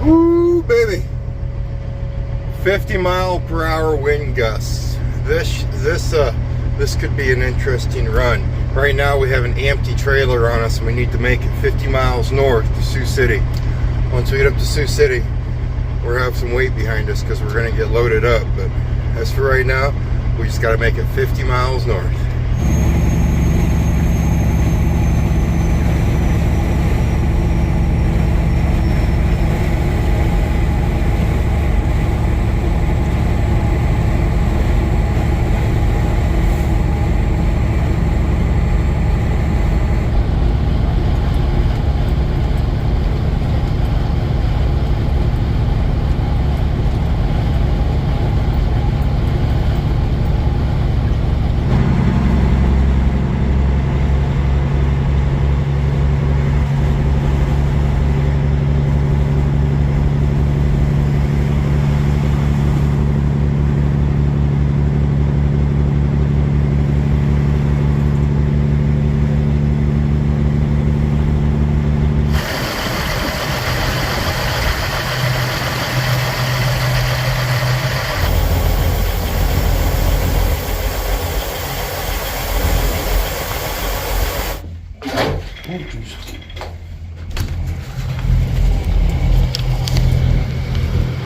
Ooh, baby. 50-mile-per-hour wind gusts. This could be an interesting run. Right now we have an empty trailer on us and we need to make it 50 miles north to Sioux City. Once we get up to Sioux City, we'll have some weight behind us because we're going to get loaded up. But as for right now, we just got to make it 50 miles north.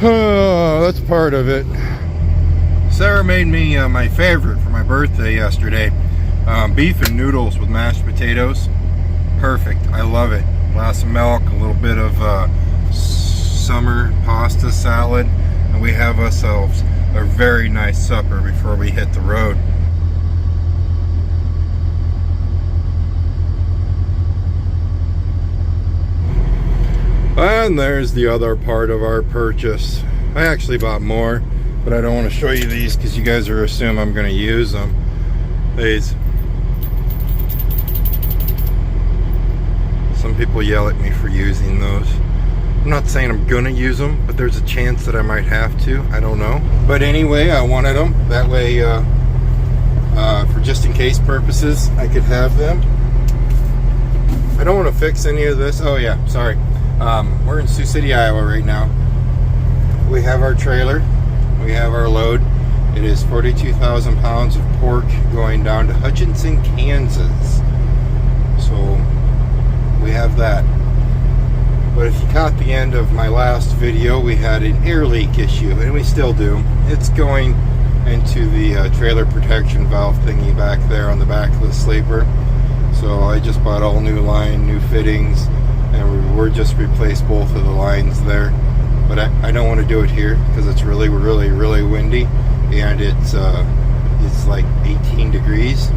Oh, that's part of it. Sarah made me my favorite for my birthday yesterday. Beef and noodles with mashed potatoes. Perfect. I love it. Glass of milk, a little bit of summer pasta salad, and we have ourselves a very nice supper before we hit the road. And there's the other part of our purchase. I actually bought more, but I don't want to show you these because you guys are assuming I'm going to use them. These. Some people yell at me for using those. I'm not saying I'm going to use them, but there's a chance that I might have to. I don't know. But anyway, I wanted them. That way, for just in case purposes, I could have them. I don't want to fix any of this. Oh yeah, sorry. We're in Sioux City, Iowa right now. We have our trailer. We have our load. It is 42,000 pounds of pork going down to Hutchinson, Kansas. So we have that. But if you caught the end of my last video, we had an air leak issue, and we still do. It's going into the trailer protection valve thingy back there on the back of the sleeper. So I just bought all new line, new fittings, and we're just replaced both of the lines there. But I don't want to do it here because it's really windy, and it's like 18 degrees.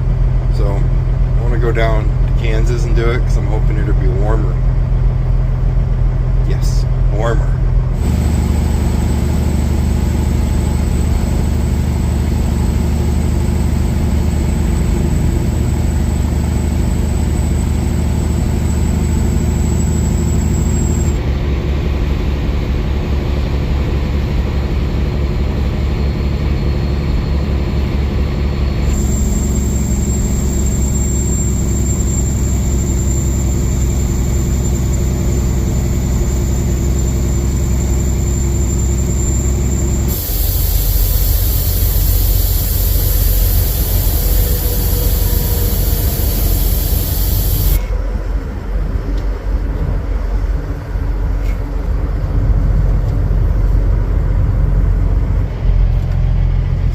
So I want to go down to Kansas and do it because I'm hoping it'll be warmer. Yes, warmer.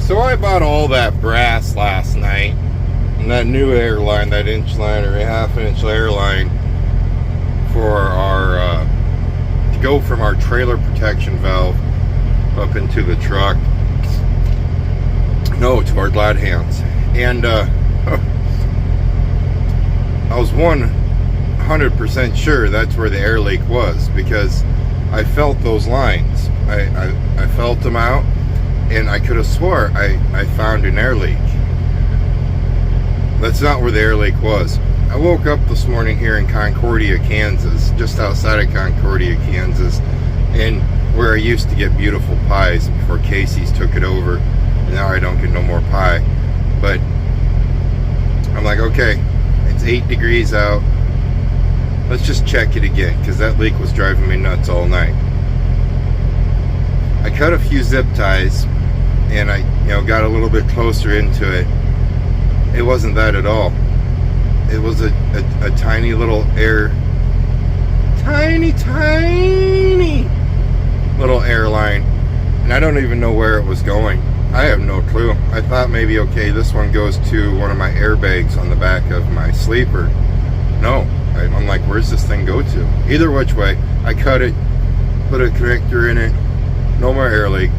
So I bought all that brass last night, and that new air line, that inch line or a half-inch air line for our to go from our trailer protection valve up into the truck. No, to our glad hands. And I was 100% sure that's where the air leak was because I felt those lines. I felt them out. And I could have swore I found an air leak. That's not where the air leak was. I woke up this morning here in Concordia, Kansas, just outside of Concordia, Kansas, and where I used to get beautiful pies before Casey's took it over, and now I don't get no more pie. But I'm like, okay, it's 8 degrees out. Let's just check it again, because that leak was driving me nuts all night. cut a few zip ties, and I, got a little bit closer into it. It wasn't that at all. It was a tiny little tiny little airline, and I don't even know where it was going. I have no clue. I thought maybe, okay, this one goes to one of my airbags on the back of my sleeper. No, I'm like, where's this thing go to? Either which way, I cut it, put a connector in it, no more air leak.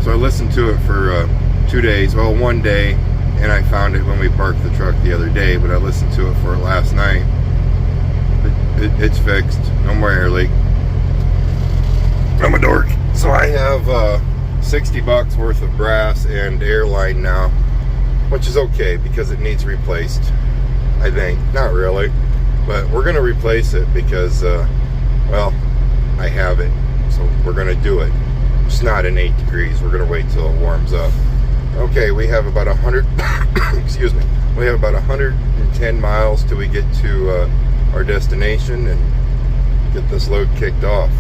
So I listened to it for 2 days, well, 1 day, and I found it when we parked the truck the other day, but I listened to it for it last night. It's fixed, no more air leak. I'm a dork. So I have $60 worth of brass and airline now, which is okay because it needs replaced, I think. Not really, but we're going to replace it because, well, I have it, so we're going to do it. It's not in 8 degrees. We're going to wait till it warms up. Okay, we have about 100, excuse me, we have about 110 miles till we get to our destination and get this load kicked off.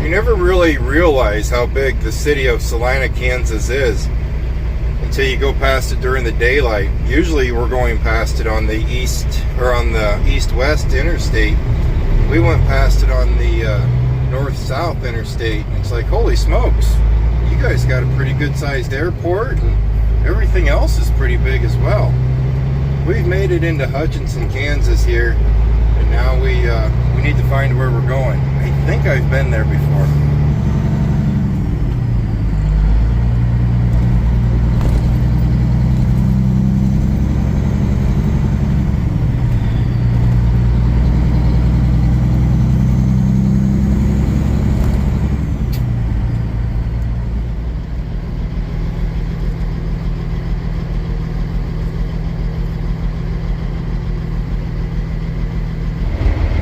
Never really realize how big the city of Salina, Kansas is until you go past it during the daylight. Usually we're going past it on the east or on the east-west interstate. We went past it on the north-south interstate. It's like, holy smokes, you guys got a pretty good-sized airport, and everything else is pretty big as well. We've made it into Hutchinson, Kansas here, and now we need to find where we're going. I think I've been there before.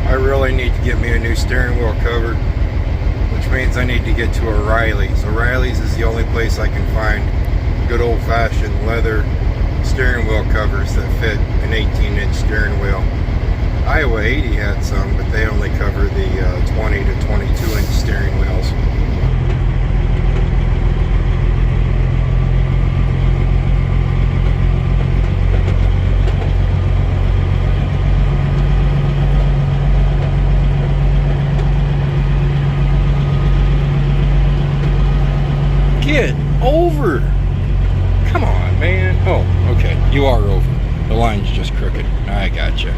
I really need to get me a new steering wheel cover, which means I need to get to O'Reilly's. O'Reilly's is the only place I can find good old-fashioned leather steering wheel covers that fit an 18-inch steering wheel. Iowa 80 had some, but they only cover the 20 to 22-inch steering wheels. Get over. Come on, man. Oh, okay. You are over. The line's just crooked. I gotcha.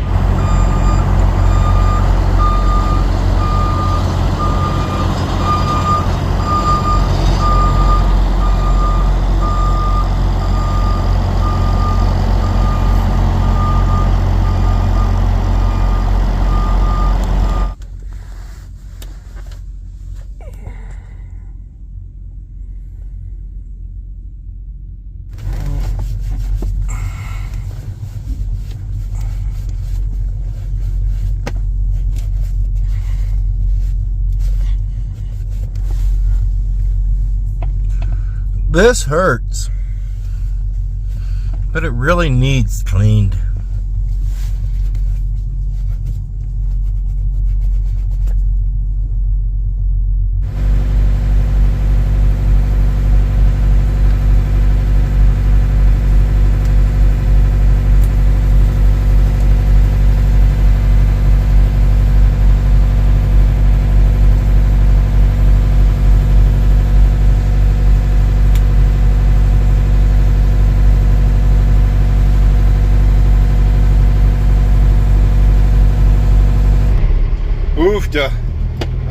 This hurts, but it really needs cleaned.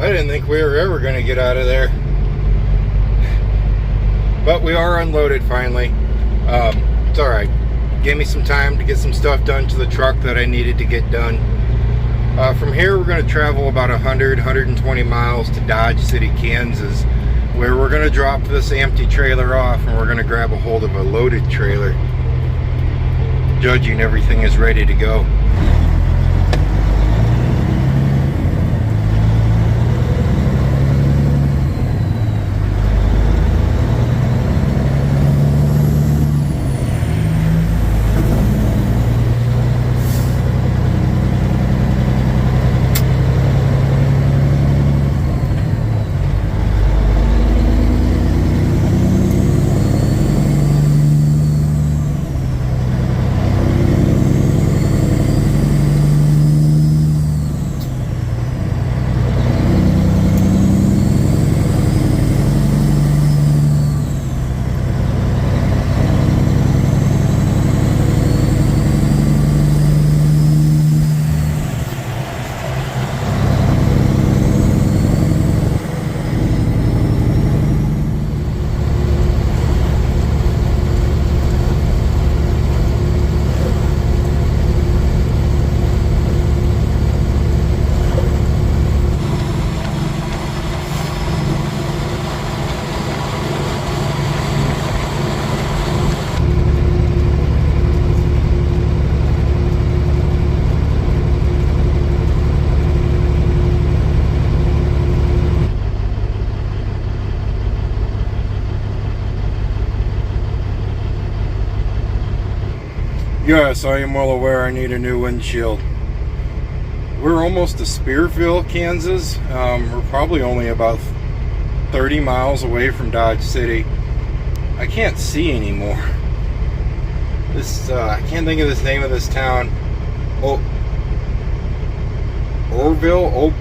I didn't think we were ever going to get out of there. But we are unloaded finally. It's alright. Gave me some time to get some stuff done to the truck that I needed to get done. From here we're going to travel about 120 miles to Dodge City, Kansas, where we're going to drop this empty trailer off and we're going to grab a hold of a loaded trailer. Judging everything is ready to go. Yes, I am well aware I need a new windshield. We're almost to Spearville, Kansas. We're probably only about 30 miles away from Dodge City. I can't see anymore. This, I can't think of the name of this town. Orville?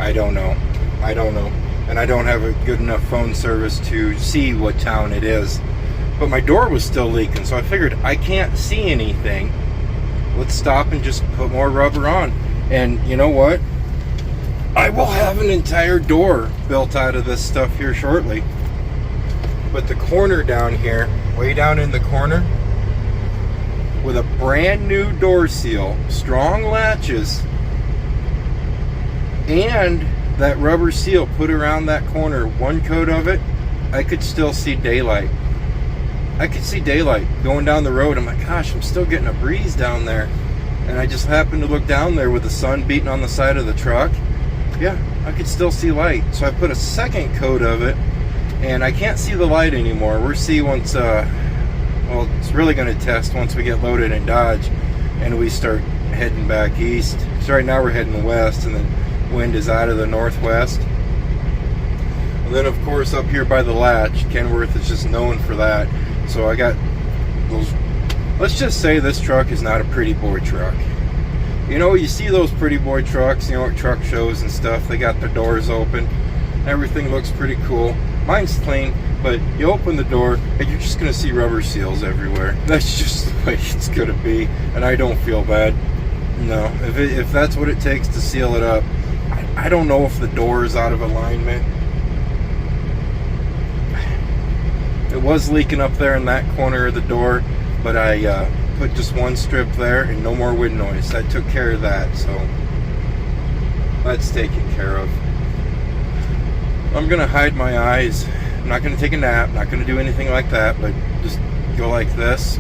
I don't know. I don't know. And I don't have a good enough phone service to see what town it is. But my door was still leaking, so I figured I can't see anything. Let's stop and just put more rubber on. And you know what? I will have an entire door built out of this stuff here shortly. But the corner down here, way down in the corner, with a brand new door seal, strong latches, and that rubber seal put around that corner, one coat of it, I could still see daylight. I could see daylight going down the road. I'm like, gosh, I'm still getting a breeze down there. And I just happened to look down there with the sun beating on the side of the truck. Yeah, I could still see light. So I put a second coat of it, and I can't see the light anymore. We'll see once, well, it's really going to test once we get loaded in Dodge and we start heading back east. So right now we're heading west, and the wind is out of the northwest. And then, of course, up here by the latch, Kenworth is just known for that. So I got those. Let's just say this truck is not a pretty boy truck. You know, you see those pretty boy trucks, you know, at truck shows and stuff. They got their doors open. Everything looks pretty cool. Mine's clean, but you open the door and you're just going to see rubber seals everywhere. That's just the way it's going to be. And I don't feel bad. No, if that's what it takes to seal it up. I don't know if the door is out of alignment. It was leaking up there in that corner of the door, but I put just one strip there and no more wind noise. That took care of that, so that's taken care of. I'm gonna hide my eyes. I'm not gonna take a nap, not gonna do anything like that, but just go like this.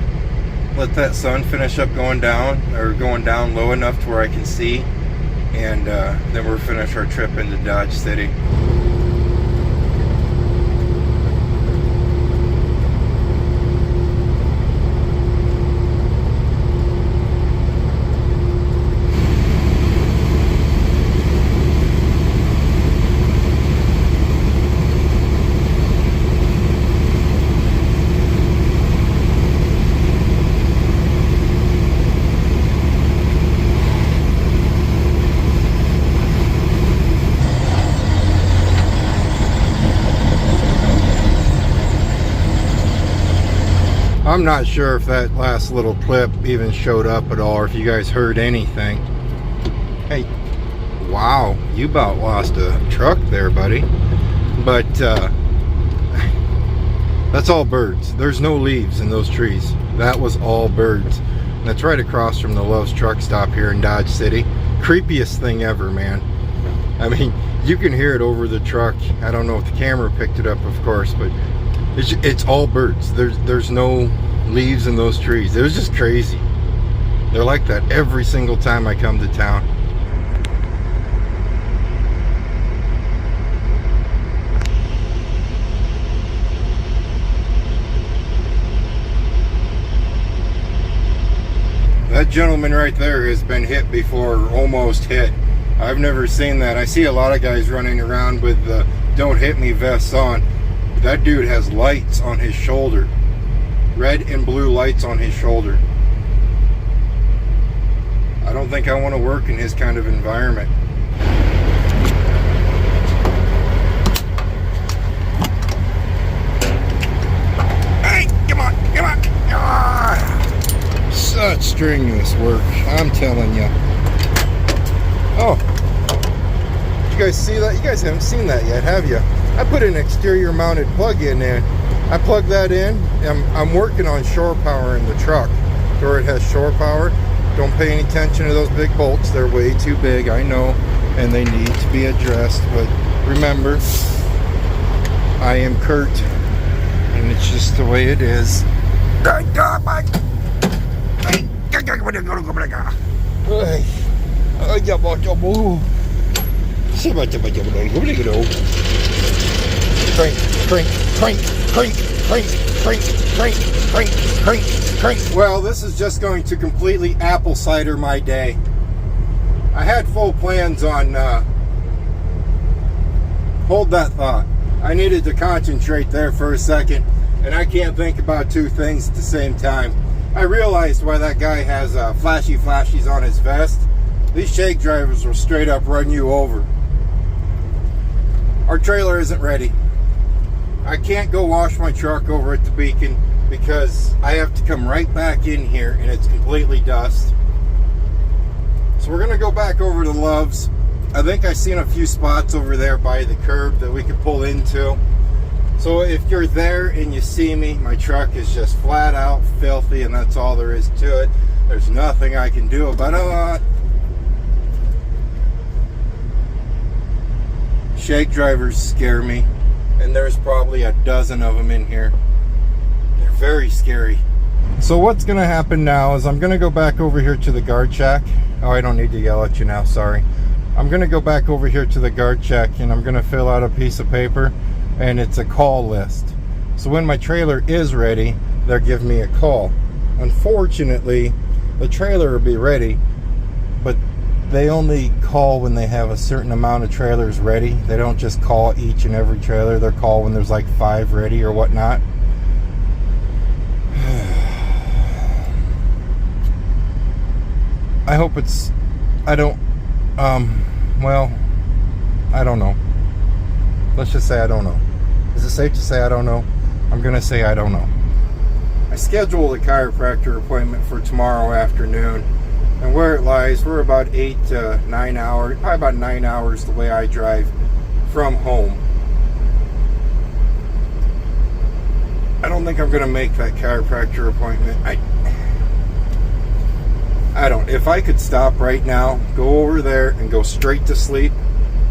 Let that sun finish up going down, or going down low enough to where I can see, and then we'll finish our trip into Dodge City. I'm not sure if that last little clip even showed up at all, or if you guys heard anything. Hey, Wow, you about lost a truck there, buddy. But that's all birds. There's no leaves in those trees. That was all birds. And that's right across from the Love's truck stop here in Dodge City. Creepiest thing ever, man. I mean, you can hear it over the truck. I don't know if the camera picked it up, of course, but it's all birds. There's no leaves in those trees. It was just crazy. They're like that every single time I come to town. That gentleman right there has been hit before, or almost hit. I've never seen that. I see a lot of guys running around with the "don't hit me" vests on. That dude has lights on his shoulder. Red and blue lights on his shoulder. I don't think I want to work in his kind of environment. Hey, come on, come on. Ah, such strenuous work, I'm telling you. Oh, did you guys see that? You guys haven't seen that yet, have you? I put an exterior mounted plug in there. I plug that in. I'm working on shore power in the truck, where it has shore power. Don't pay any attention to those big bolts. They're way too big, I know, and they need to be addressed. But remember, I am Kurt, and it's just the way it is. Crank, crank, crank, crank, crank, crank, crank, crank, crank, crank. Well, this is just going to completely apple cider my day. I had full plans on, hold that thought. I needed to concentrate there for a second, and I can't think about two things at the same time. I realized why that guy has flashy flashies on his vest. These shake drivers will straight up run you over. Our trailer isn't ready. I can't go wash my truck over at the Beacon because I have to come right back in here and it's completely dust. So we're gonna go back over to Love's. I think I've seen a few spots over there by the curb that we could pull into. So if you're there and you see me, my truck is just flat out filthy, and that's all there is to it. There's nothing I can do about it. Shake drivers scare me, and there's probably a dozen of them in here. They're very scary. So what's gonna happen now is I'm gonna go back over here to the guard shack. Oh, I don't need to yell at you now, sorry. I'm gonna go back over here to the guard shack, and I'm gonna fill out a piece of paper, and it's a call list. So when my trailer is ready, they'll give me a call. Unfortunately, the trailer will be ready, but they only call when they have a certain amount of trailers ready. They don't just call each and every trailer. They'll call when there's like 5 ready or whatnot. I hope it's, well, I don't know. Let's just say I don't know. Is it safe to say I don't know? I'm gonna say I don't know. I scheduled a chiropractor appointment for tomorrow afternoon, and where it lies, we're about 8 to 9 hours, probably about 9 hours the way I drive from home. I don't think I'm gonna make that chiropractor appointment. I don't. If I could stop right now, go over there and go straight to sleep,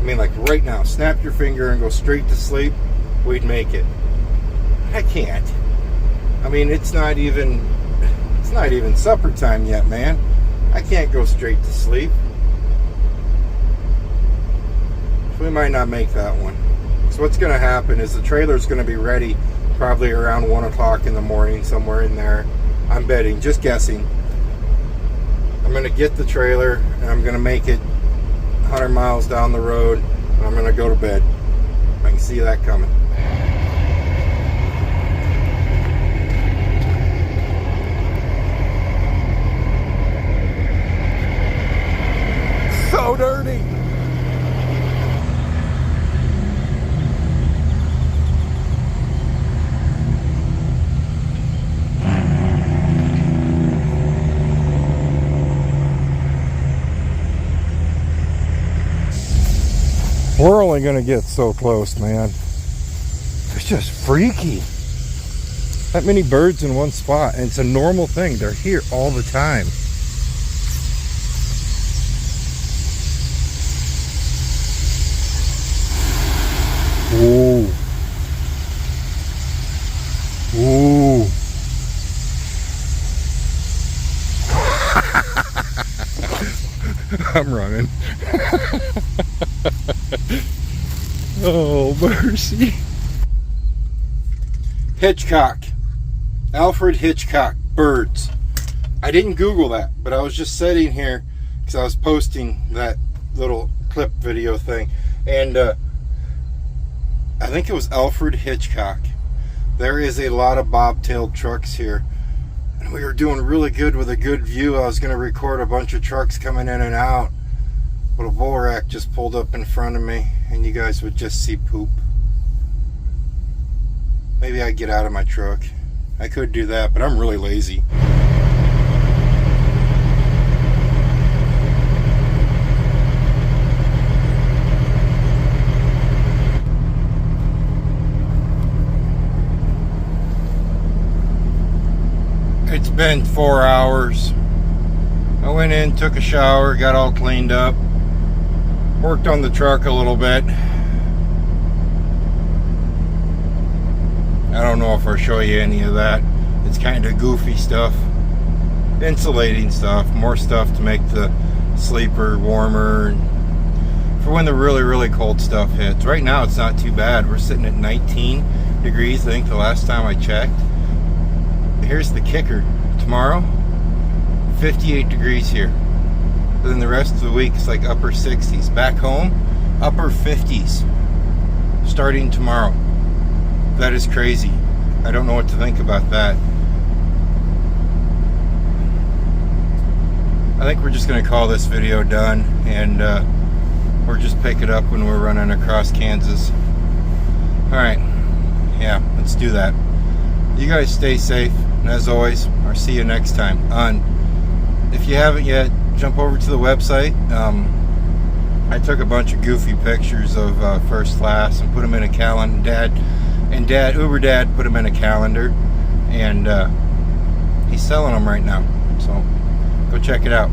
I mean like right now, snap your finger and go straight to sleep, we'd make it. I can't. I mean, it's not even supper time yet, man. I can't go straight to sleep. So we might not make that one. So what's gonna happen is the trailer's gonna be ready probably around 1 o'clock in the morning, somewhere in there. I'm betting, just guessing. I'm gonna get the trailer and I'm gonna make it 100 miles down the road, and I'm gonna go to bed. I can see that coming. So dirty. only gonna get so close, man. It's just freaky. That many birds in one spot, and it's a normal thing. They're here all the time. Ooh. Ooh. I'm running. Oh, mercy. Hitchcock. Alfred Hitchcock. Birds. I didn't Google that, but I was just sitting here because I was posting that little clip video thing. And I think it was Alfred Hitchcock. There is a lot of bobtailed trucks here. And we were doing really good with a good view. I was going to record a bunch of trucks coming in and out. But a bull rack just pulled up in front of me, and you guys would just see poop. Maybe I'd get out of my truck. I could do that, but I'm really lazy. It's been 4 hours. I went in, took a shower, got all cleaned up, worked on the truck a little bit. I don't know if I'll show you any of that. It's kind of goofy stuff. Insulating stuff, more stuff to make the sleeper warmer for when the really, really cold stuff hits. Right now it's not too bad. We're sitting at 19 degrees, I think the last time I checked. Here's the kicker. Tomorrow, 58 degrees here. But then the rest of the week it's like upper 60s. Back home, upper 50s. Starting tomorrow. That is crazy. I don't know what to think about that. I think we're just going to call this video done, and we'll just pick it up when we're running across Kansas. Alright, yeah, let's do that. You guys stay safe, and as always, I'll see you next time. If you haven't yet, jump over to the website. I took a bunch of goofy pictures of first class and put them in a calendar. Uber Dad put them in a calendar, and he's selling them right now, so go check it out.